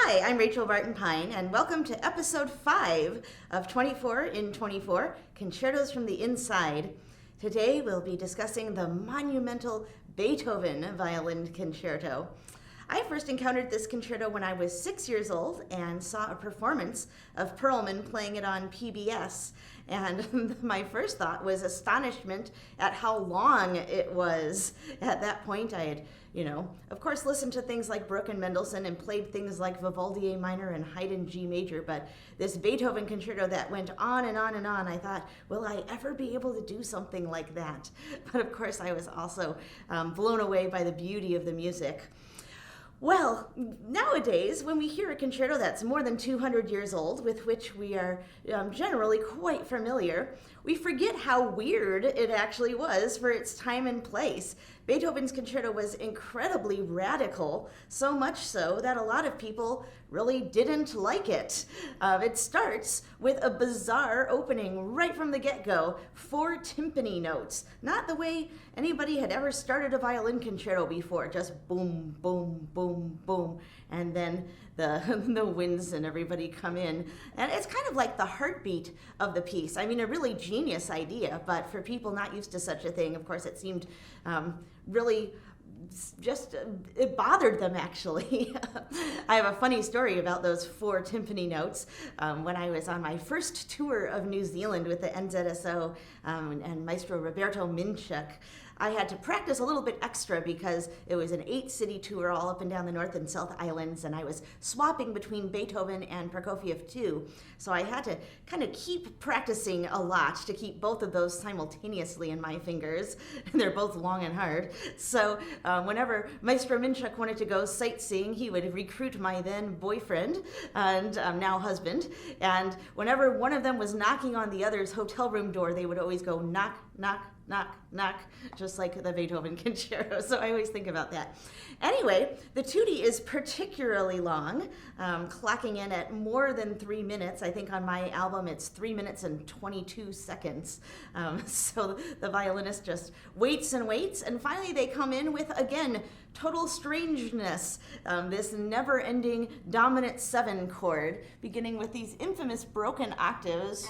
Hi, I'm Rachel Barton Pine, and welcome to episode 5 of 24 in 24, Concertos from the Inside. Today we'll be discussing the monumental Beethoven Violin Concerto. I first encountered this concerto when I was 6 years old and saw a performance of Perlman playing it on PBS. And my first thought was astonishment at how long it was. At that point, I had, of course, listened to things like Bruch and Mendelssohn and played things like Vivaldi A minor and Haydn G major. But this Beethoven concerto that went on and on and on, I thought, will I ever be able to do something like that? But of course, I was also blown away by the beauty of the music. Well, nowadays, when we hear a concerto that's more than 200 years old, with which we are generally quite familiar, we forget how weird it actually was for its time and place. Beethoven's concerto was incredibly radical, so much so that a lot of people really didn't like it. It starts with a bizarre opening right from the get-go, 4 timpani notes, not the way anybody had ever started a violin concerto before, just boom, boom, boom, boom, and then the winds and everybody come in. And it's kind of like the heartbeat of the piece. I mean, a really genius idea, but for people not used to such a thing, of course, it seemed really just, it bothered them, actually. I have a funny story about those 4 timpani notes. When I was on my first tour of New Zealand with the NZSO and Maestro Roberto Minchuk, I had to practice a little bit extra because it was an 8-city tour all up and down the North and South Islands, and I was swapping between Beethoven and Prokofiev too. So I had to kind of keep practicing a lot to keep both of those simultaneously in my fingers, and they're both long and hard. So whenever Maestro Minchuk wanted to go sightseeing, he would recruit my then boyfriend and now husband, and whenever one of them was knocking on the other's hotel room door, they would always go knock, knock, knock, knock, just like the Beethoven concerto. So I always think about that. Anyway, the tutti is particularly long, clocking in at more than 3 minutes. I think on my album it's 3 minutes and 22 seconds. So the violinist just waits and waits, and finally they come in with, again, total strangeness, this never-ending dominant 7 chord, beginning with these infamous broken octaves.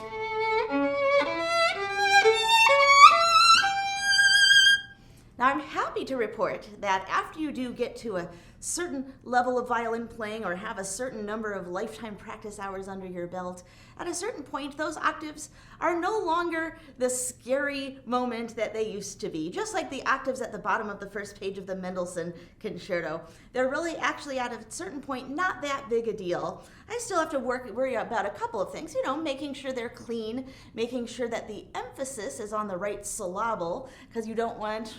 Now, I'm happy to report that after you do get to a certain level of violin playing or have a certain number of lifetime practice hours under your belt, at a certain point, those octaves are no longer the scary moment that they used to be. Just like the octaves at the bottom of the first page of the Mendelssohn concerto. They're really actually at a certain point not that big a deal. I still have to worry about a couple of things, making sure they're clean, making sure that the emphasis is on the right syllable, because you don't want...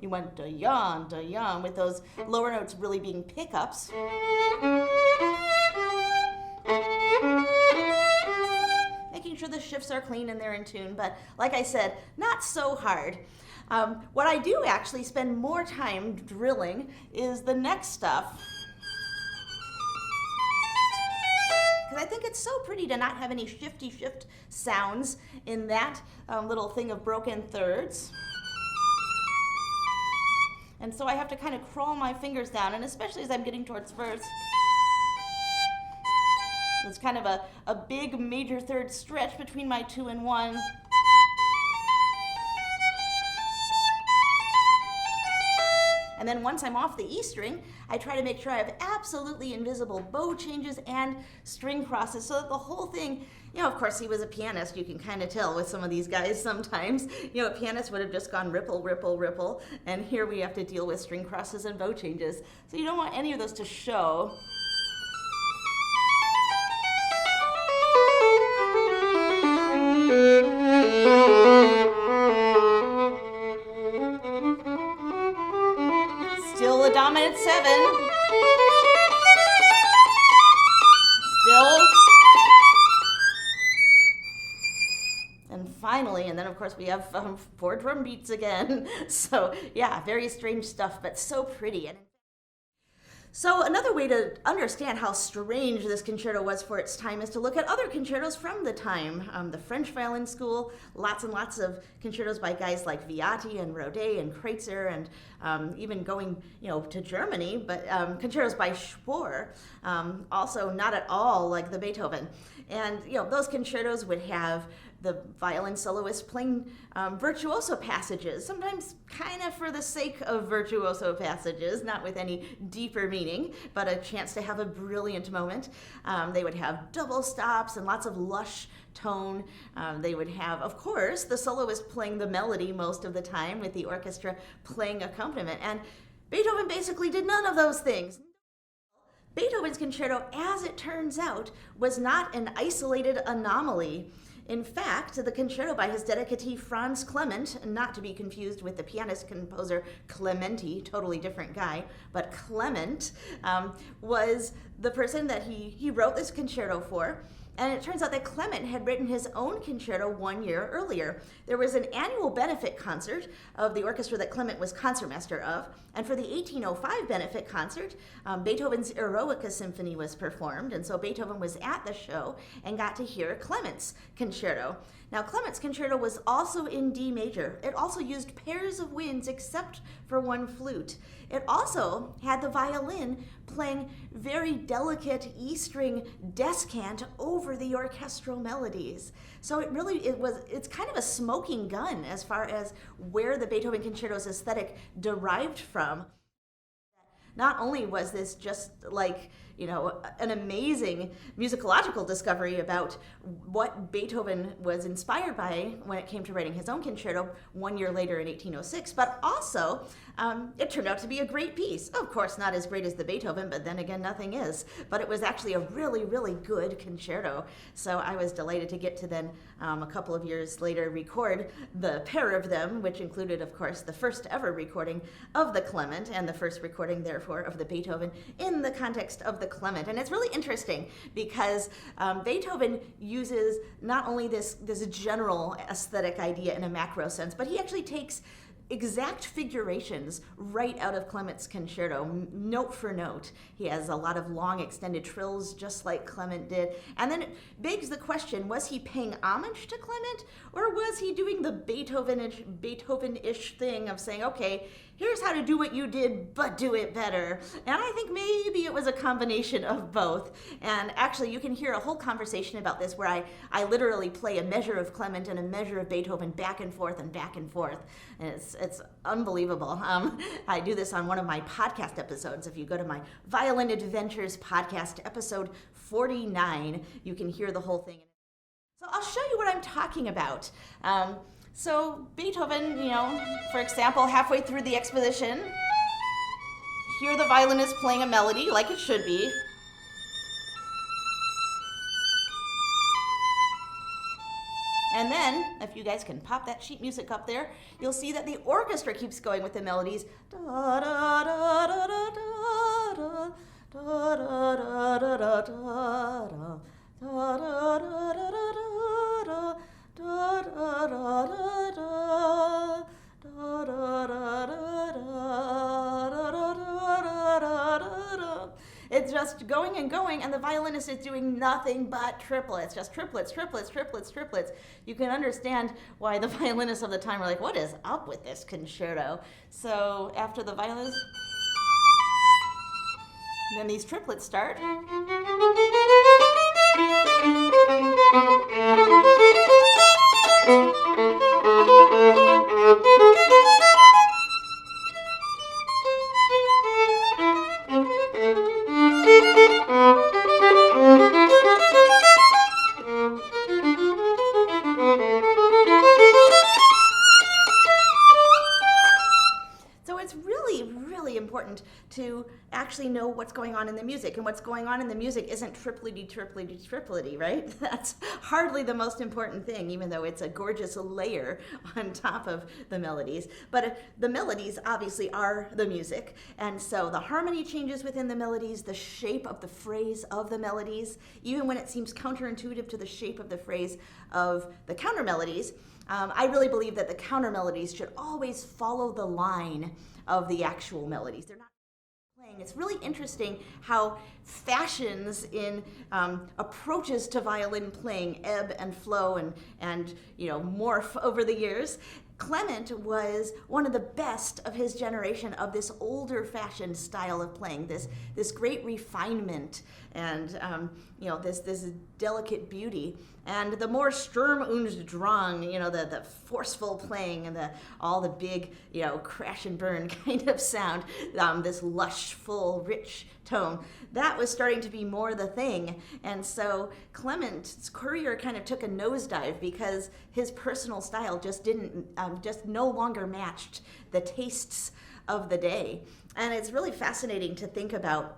You want da-yan, with those lower notes really being pickups. Making sure the shifts are clean and they're in tune, but like I said, not so hard. What I do actually spend more time drilling is the next stuff. Because I think it's so pretty to not have any shifty shift sounds in that little thing of broken thirds. And so I have to kind of crawl my fingers down, and especially as I'm getting towards first, it's kind of a big major third stretch between my 2 and 1. And then once I'm off the E string, I try to make sure I have absolutely invisible bow changes and string crosses so that the whole thing, of course he was a pianist, you can kind of tell with some of these guys sometimes, a pianist would have just gone ripple, ripple, ripple, and here we have to deal with string crosses and bow changes. So you don't want any of those to show. Still a dominant 7. Still. And finally, and then of course we have 4 drum beats again. So yeah, very strange stuff, but so pretty. So another way to understand how strange this concerto was for its time is to look at other concertos from the time. The French violin school, lots and lots of concertos by guys like Viatti and Rodet and Kreutzer, and even going, to Germany, but concertos by Spohr, also not at all like the Beethoven. And those concertos would have the violin soloist playing virtuoso passages, sometimes kind of for the sake of virtuoso passages, not with any deeper meaning, but a chance to have a brilliant moment. They would have double stops and lots of lush tone. They would have, of course, the soloist playing the melody most of the time with the orchestra playing accompaniment. And Beethoven basically did none of those things. Beethoven's concerto, as it turns out, was not an isolated anomaly. In fact, the concerto by his dedicatee Franz Clement, not to be confused with the pianist-composer Clementi, totally different guy, but Clement was the person that he wrote this concerto for. And it turns out that Clement had written his own concerto 1 year earlier. There was an annual benefit concert of the orchestra that Clement was concertmaster of, and for the 1805 benefit concert, Beethoven's Eroica Symphony was performed, and so Beethoven was at the show and got to hear Clement's concerto. Now, Clement's concerto was also in D major. It also used pairs of winds except for one flute. It also had the violin playing very delicate E-string descant over the orchestral melodies. So it's kind of a smoking gun as far as where the Beethoven concerto's aesthetic derived from. Not only was this just like, an amazing musicological discovery about what Beethoven was inspired by when it came to writing his own concerto 1 year later in 1806, but also it turned out to be a great piece. Of course, not as great as the Beethoven, but then again, nothing is. But it was actually a really, really good concerto. So I was delighted to get to then, a couple of years later, record the pair of them, which included, of course, the first ever recording of the Clement and the first recording, therefore, of the Beethoven in the context of the Clement. And it's really interesting because Beethoven uses not only this general aesthetic idea in a macro sense, but he actually takes exact figurations right out of Clement's concerto, note for note. He has a lot of long extended trills, just like Clement did. And then it begs the question, was he paying homage to Clement, or was he doing the Beethoven-ish thing of saying, okay, here's how to do what you did, but do it better? And I think maybe it was a combination of both. And actually, you can hear a whole conversation about this where I literally play a measure of Clement and a measure of Beethoven back and forth and back and forth. And it's unbelievable. I do this on one of my podcast episodes. If you go to my Violin Adventures podcast, episode 49, you can hear the whole thing. So I'll show you what I'm talking about. So Beethoven, for example, halfway through the exposition, here the violinist playing a melody like it should be. And then, if you guys can pop that sheet music up there, you'll see that the orchestra keeps going with the melodies. Da, da, da, da, da, da, da, da, da, da, da, da, da, da, da, da. It's just going and going, and the violinist is doing nothing but triplets, just triplets, triplets, triplets, triplets. You can understand why the violinists of the time were like, what is up with this concerto? So after the violinist, then these triplets start. To actually know what's going on in the music, and what's going on in the music isn't triplety, triplety, triplety, right? That's hardly the most important thing, even though it's a gorgeous layer on top of the melodies. But the melodies obviously are the music, and so the harmony changes within the melodies, the shape of the phrase of the melodies, even when it seems counterintuitive to the shape of the phrase of the counter melodies. I really believe that the counter melodies should always follow the line of the actual melodies. They're not It's really interesting how fashions in approaches to violin playing ebb and flow and morph over the years. Clement was one of the best of his generation of this older fashioned style of playing, this great refinement and this delicate beauty. And the more Sturm und Drang, the forceful playing and all the big, crash and burn kind of sound, this lush, full, rich tone, that was starting to be more the thing. And so Clement's career kind of took a nosedive because his personal style just just no longer matched the tastes of the day. And it's really fascinating to think about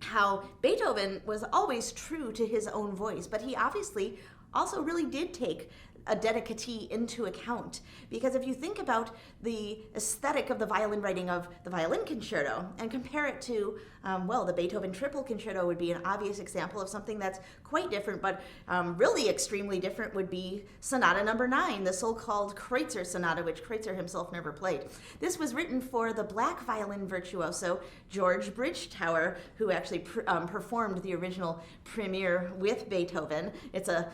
how Beethoven was always true to his own voice, but he obviously also really did take a dedicatee into account, because if you think about the aesthetic of the violin writing of the violin concerto and compare it to, the Beethoven triple concerto would be an obvious example of something that's quite different, but really extremely different would be Sonata Number 9, the so-called Kreutzer Sonata, which Kreutzer himself never played. This was written for the black violin virtuoso George Bridgetower, who actually performed the original premiere with Beethoven. It's a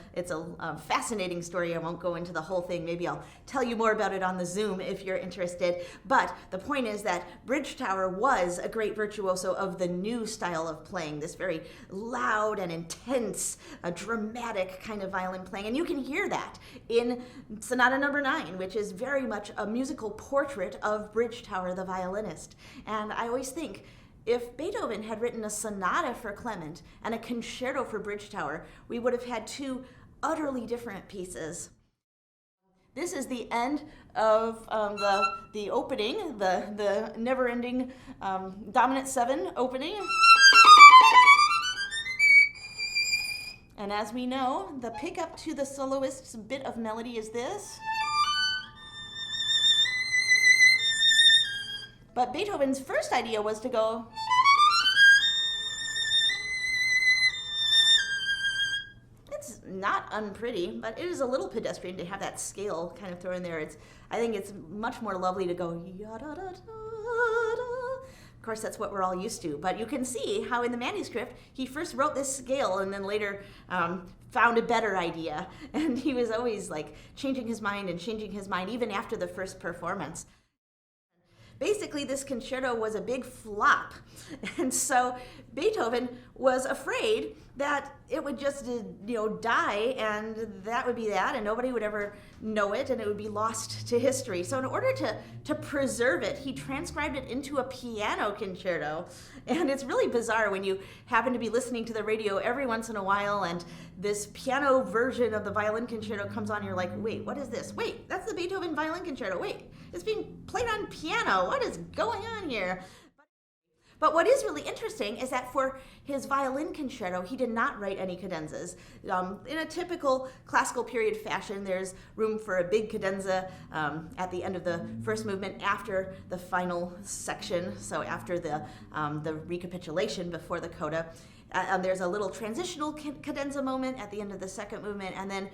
fascinating story. I won't go into the whole thing. Maybe I'll tell you more about it on the Zoom if you're interested. But the point is that Bridgetower was a great virtuoso of the new style of playing, this very loud and intense, dramatic kind of violin playing. And you can hear that in Sonata Number 9, which is very much a musical portrait of Bridgetower, the violinist. And I always think, if Beethoven had written a sonata for Clement and a concerto for Bridgetower, we would have had two utterly different pieces. This is the end of the opening, the never-ending dominant 7 opening. And as we know, the pickup to the soloist's bit of melody is this. But Beethoven's first idea was to go. It's not unpretty, but it is a little pedestrian to have that scale kind of thrown in there. I think it's much more lovely to go ya-da-da-da-da. Of course, that's what we're all used to. But you can see how in the manuscript, he first wrote this scale and then later found a better idea. And he was always changing his mind even after the first performance. Basically, this concerto was a big flop. And so Beethoven was afraid that it would just, die, and that would be that, and nobody would ever know it, and it would be lost to history. So in order to preserve it, he transcribed it into a piano concerto. And it's really bizarre when you happen to be listening to the radio every once in a while, and this piano version of the violin concerto comes on, and you're like, wait, what is this? Wait, that's the Beethoven Violin Concerto. Wait, it's being played on piano. What is going on here? But what is really interesting is that for his violin concerto, he did not write any cadenzas. In a typical classical period fashion, there's room for a big cadenza at the end of the first movement after the final section, so after the recapitulation before the coda. There's a little transitional cadenza moment at the end of the second movement, and then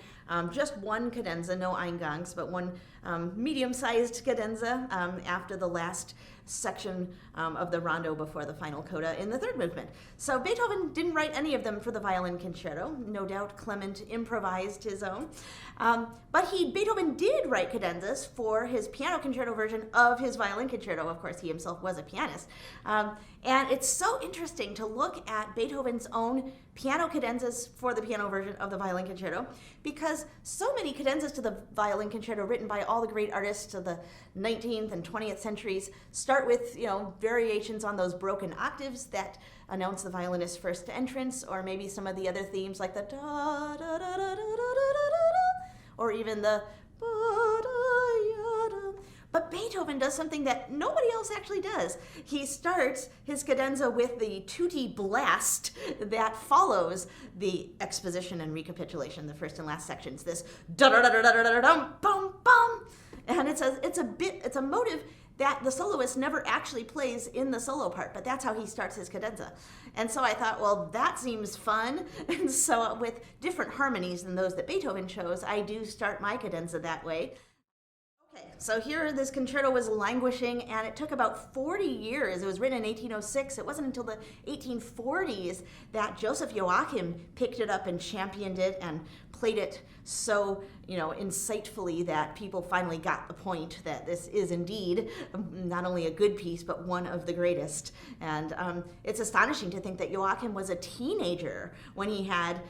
just one cadenza, no Eingangs, but one medium-sized cadenza after the last section of the rondo before the final coda in the third movement. So Beethoven didn't write any of them for the violin concerto. No doubt Clement improvised his own. But Beethoven did write cadenzas for his piano concerto version of his violin concerto. Of course, he himself was a pianist. And it's so interesting to look at Beethoven's own piano cadenzas for the piano version of the violin concerto, because so many cadenzas to the violin concerto written by all the great artists of the 19th and 20th centuries start with, variations on those broken octaves that announce the violinist's first entrance, or maybe some of the other themes like the da da da da da da da, or even the ba da ya da. But Beethoven does something that nobody else actually does. He starts his cadenza with the tutti blast that follows the exposition and recapitulation, the first and last sections. This da da da da da da da dum bum bum, and it's a motive that the soloist never actually plays in the solo part, but that's how he starts his cadenza. And so I thought, well, that seems fun. And so with different harmonies than those that Beethoven chose, I do start my cadenza that way. Okay, so here this concerto was languishing, and it took about 40 years. It was written in 1806. It wasn't until the 1840s that Joseph Joachim picked it up and championed it and played it so, insightfully that people finally got the point that this is indeed not only a good piece, but one of the greatest. And it's astonishing to think that Joachim was a teenager when he had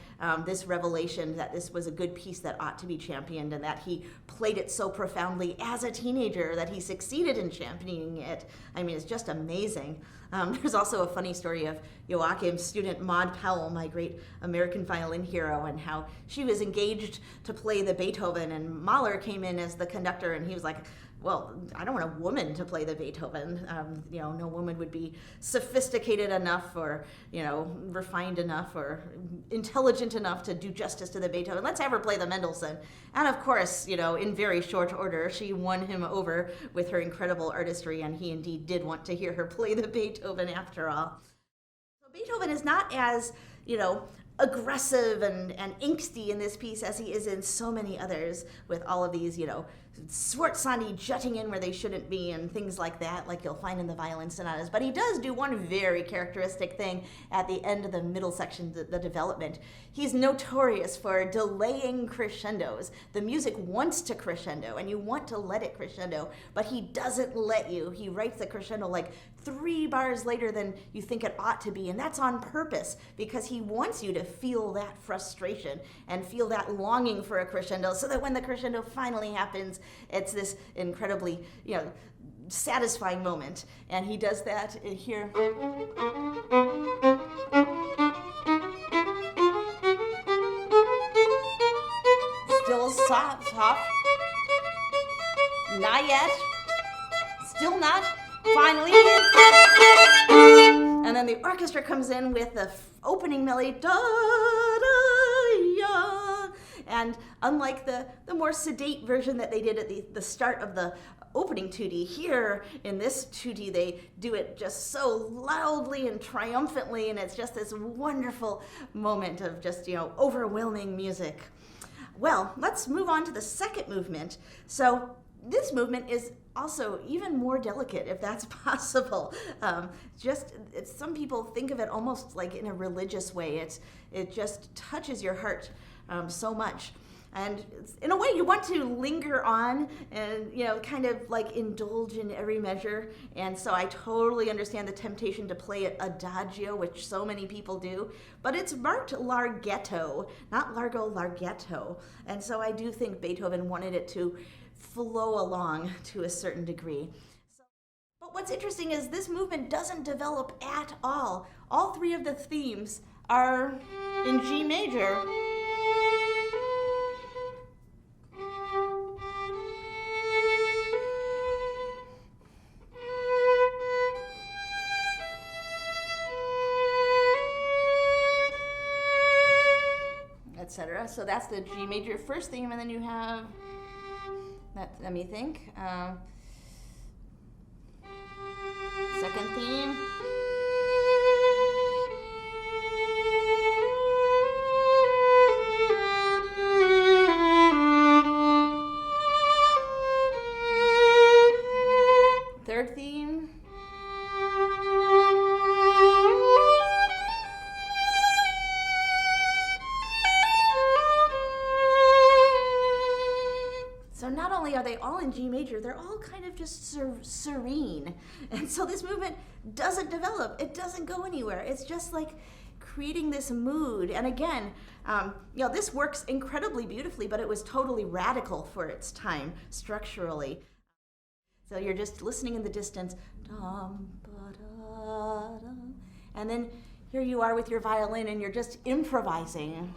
this revelation that this was a good piece that ought to be championed, and that he played it so profoundly as a teenager that he succeeded in championing it. I mean, it's just amazing. There's also a funny story of Joachim's student Maud Powell, my great American violin hero, and how she was engaged to play the Beethoven, and Mahler came in as the conductor, and he was like, well, I don't want a woman to play the Beethoven. No woman would be sophisticated enough or, refined enough or intelligent enough to do justice to the Beethoven. Let's have her play the Mendelssohn. And of course, in very short order, she won him over with her incredible artistry, and he indeed did want to hear her play the Beethoven after all. So Beethoven is not as, aggressive and angsty in this piece as he is in so many others, with all of these, sforzandi jutting in where they shouldn't be and things like that, like you'll find in the violin sonatas. But he does do one very characteristic thing at the end of the middle section, the development. He's notorious for delaying crescendos. The music wants to crescendo, and you want to let it crescendo, but he doesn't let you. He writes the crescendo like 3 bars later than you think it ought to be, and that's on purpose, because he wants you to feel that frustration and feel that longing for a crescendo, so that when the crescendo finally happens, it's this incredibly, satisfying moment. And he does that here. Still soft. Not yet. Still not. Finally. And then the orchestra comes in with the opening melody. Da, da, ya. And unlike the more sedate version that they did at the start of the opening tutti, here in this tutti they do it just so loudly and triumphantly, and it's just this wonderful moment of just, overwhelming music. Well, let's move on to the second movement. So this movement is also even more delicate, if that's possible. Some people think of it almost like in a religious way. It just touches your heart so much. And in a way, you want to linger on and, kind of like indulge in every measure. And so I totally understand the temptation to play it adagio, which so many people do. But it's marked larghetto, not largo, larghetto. And so I do think Beethoven wanted it to flow along to a certain degree. But what's interesting is this movement doesn't develop at all. All 3 of the themes are in G major. Etc. So that's the G major first theme, and then you have that. Let me think. Second theme. Third theme. So not only are they all in G major, they're all kind of just serene. And so this movement doesn't develop. It doesn't go anywhere. It's just like creating this mood. And again, this works incredibly beautifully, but it was totally radical for its time structurally. So you're just listening in the distance. And then here you are with your violin, and you're just improvising.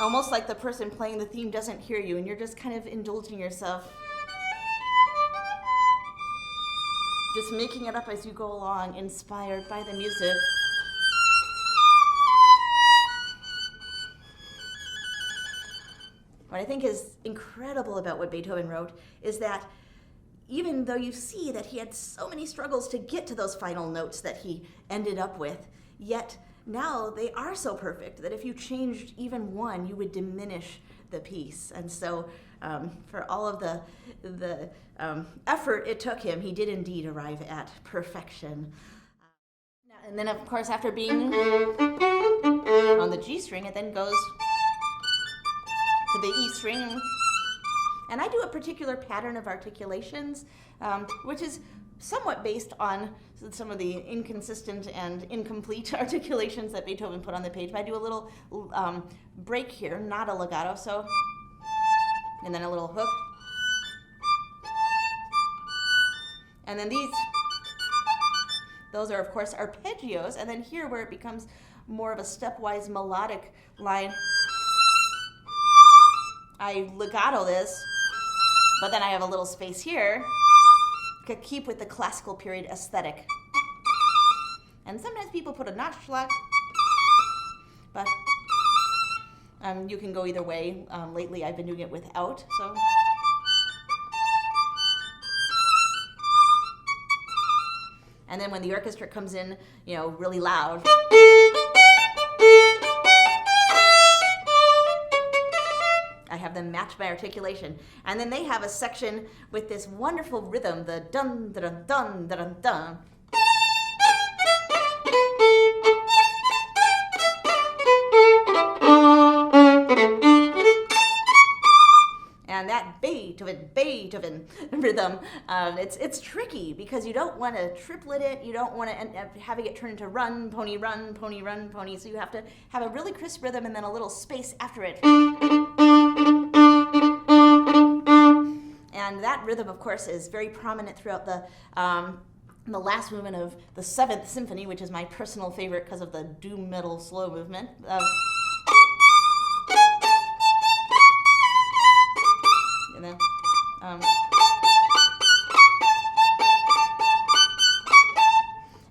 Almost like the person playing the theme doesn't hear you, and you're just kind of indulging yourself. Just making it up as you go along, inspired by the music. What I think is incredible about what Beethoven wrote is that even though you see that he had so many struggles to get to those final notes that he ended up with, yet now they are so perfect that if you changed even one, you would diminish the piece. And so for all of the effort it took him, he did indeed arrive at perfection. And then, of course, after being on the G string, it then goes to the E string. And I do a particular pattern of articulations, which is somewhat based on some of the inconsistent and incomplete articulations that Beethoven put on the page. But I do a little break here, not a legato, so, and then a little hook. And then those are, of course, arpeggios. And then here, where it becomes more of a stepwise melodic line, I legato this, but then I have a little space here to keep with the classical period aesthetic. And sometimes people put a Notchschlag, but you can go either way. Lately, I've been doing it without, so. And then when the orchestra comes in, really loud, I have them match my articulation. And then they have a section with this wonderful rhythm, the dun, dun, dun, dun, dun. And that Beethoven rhythm, it's tricky because you don't want to triplet it, you don't want to end up having it turn into run, pony, run, pony, run, pony. So you have to have a really crisp rhythm and then a little space after it. And that rhythm, of course, is very prominent throughout the last movement of the 7th Symphony, which is my personal favorite because of the doom metal slow movement. And then,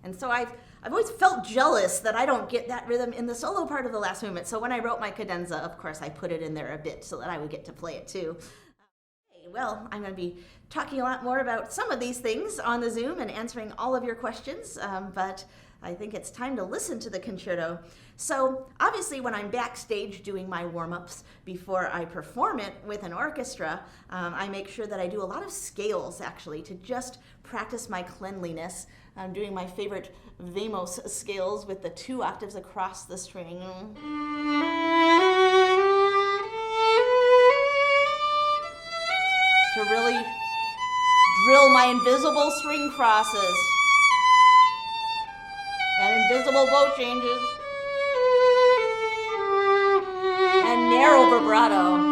and so I've always felt jealous that I don't get that rhythm in the solo part of the last movement. So when I wrote my cadenza, of course, I put it in there a bit so that I would get to play it too. Well, I'm going to be talking a lot more about some of these things on the Zoom and answering all of your questions, but I think it's time to listen to the concerto. So obviously when I'm backstage doing my warm-ups before I perform it with an orchestra, I make sure that I do a lot of scales actually to just practice my cleanliness. I'm doing my favorite Vamos scales with the 2 octaves across the string. To really drill my invisible string crosses and invisible bow changes and narrow vibrato.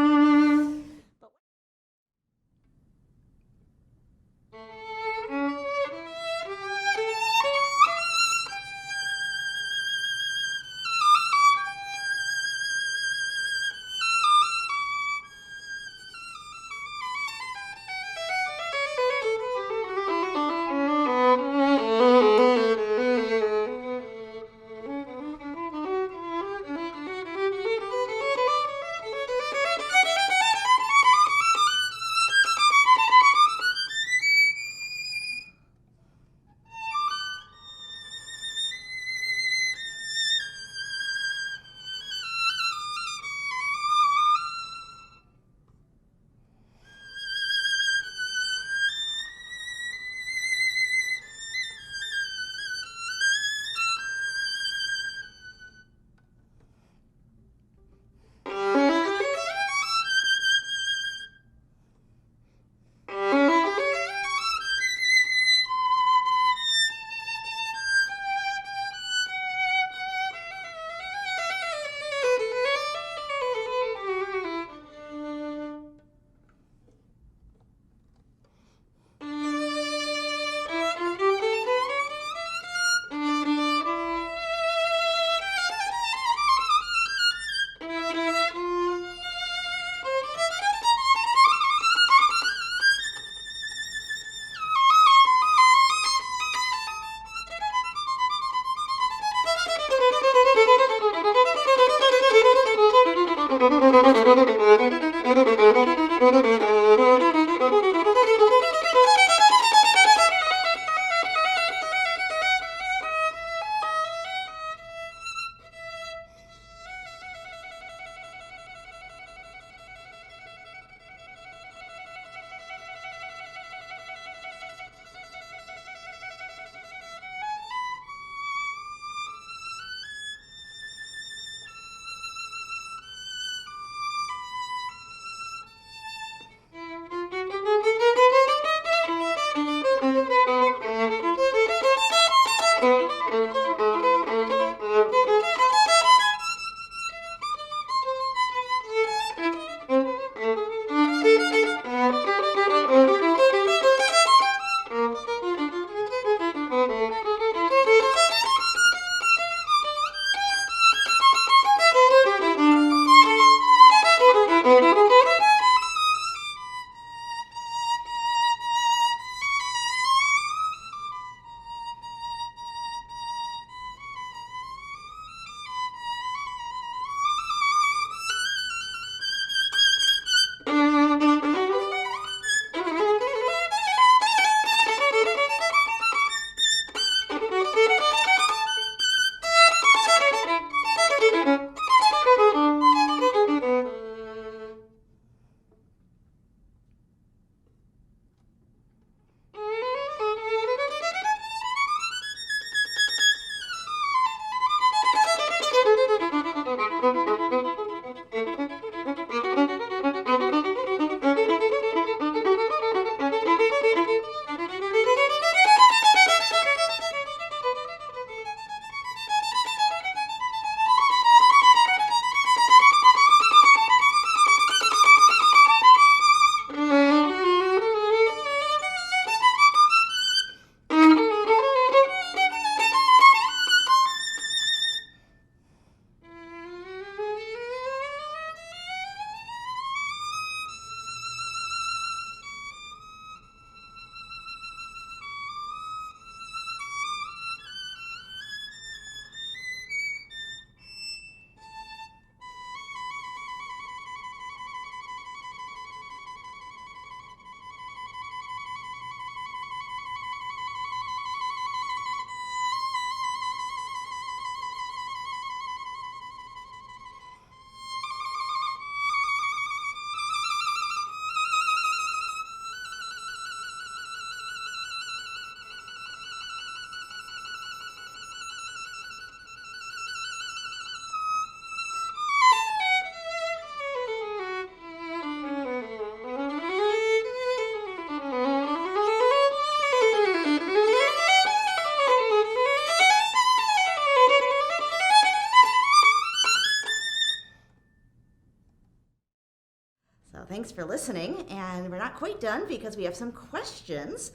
thanks for listening. And we're not quite done because we have some questions.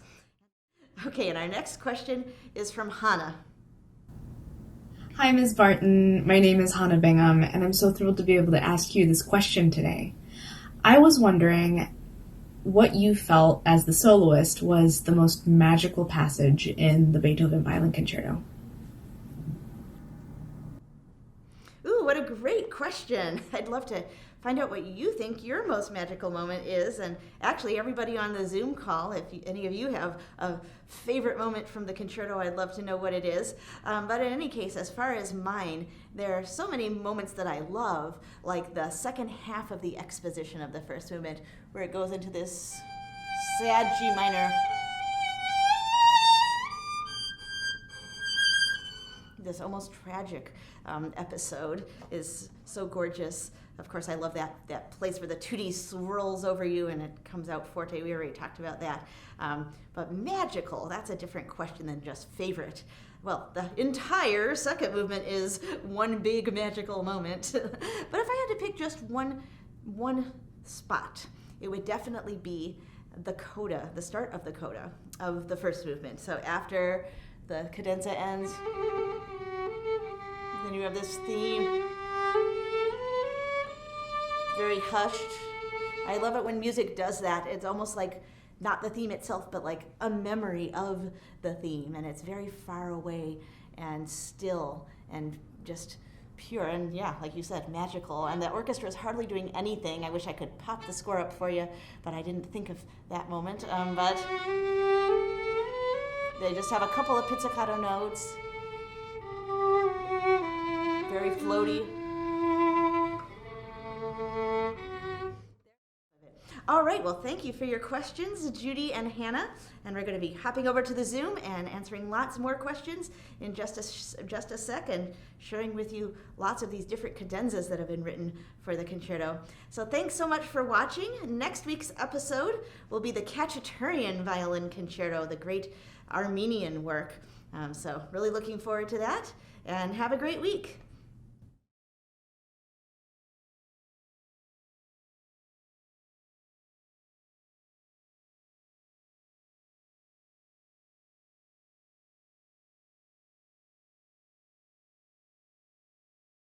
Okay, and our next question is from Hannah. Hi, Ms. Barton. My name is Hannah Bingham, and I'm so thrilled to be able to ask you this question today. I was wondering what you felt as the soloist was the most magical passage in the Beethoven Violin Concerto. Ooh, what a great question. I'd love to find out what you think your most magical moment is. And actually, everybody on the Zoom call, if any of you have a favorite moment from the concerto, I'd love to know what it is. But in any case, as far as mine, there are so many moments that I love, like the second half of the exposition of the first movement, where it goes into this sad G minor. This almost tragic episode is so gorgeous. Of course, I love that place where the tutti swirls over you and it comes out forte. We already talked about that. But magical, that's a different question than just favorite. Well, the entire second movement is one big magical moment. But if I had to pick just one spot, it would definitely be the coda, the start of the coda of the first movement. So after the cadenza ends, then you have this theme, very hushed. I love it when music does that. It's almost like not the theme itself, but like a memory of the theme. And it's very far away and still and just pure. And yeah, like you said, magical. And the orchestra is hardly doing anything. I wish I could pop the score up for you, but I didn't think of that moment. But they just have a couple of pizzicato notes. Very floaty. All right, well, thank you for your questions, Judy and Hannah. And we're going to be hopping over to the Zoom and answering lots more questions in just a sec and sharing with you lots of these different cadenzas that have been written for the concerto. So thanks so much for watching. Next week's episode will be the Khachaturian Violin Concerto, the great Armenian work. So really looking forward to that, and have a great week.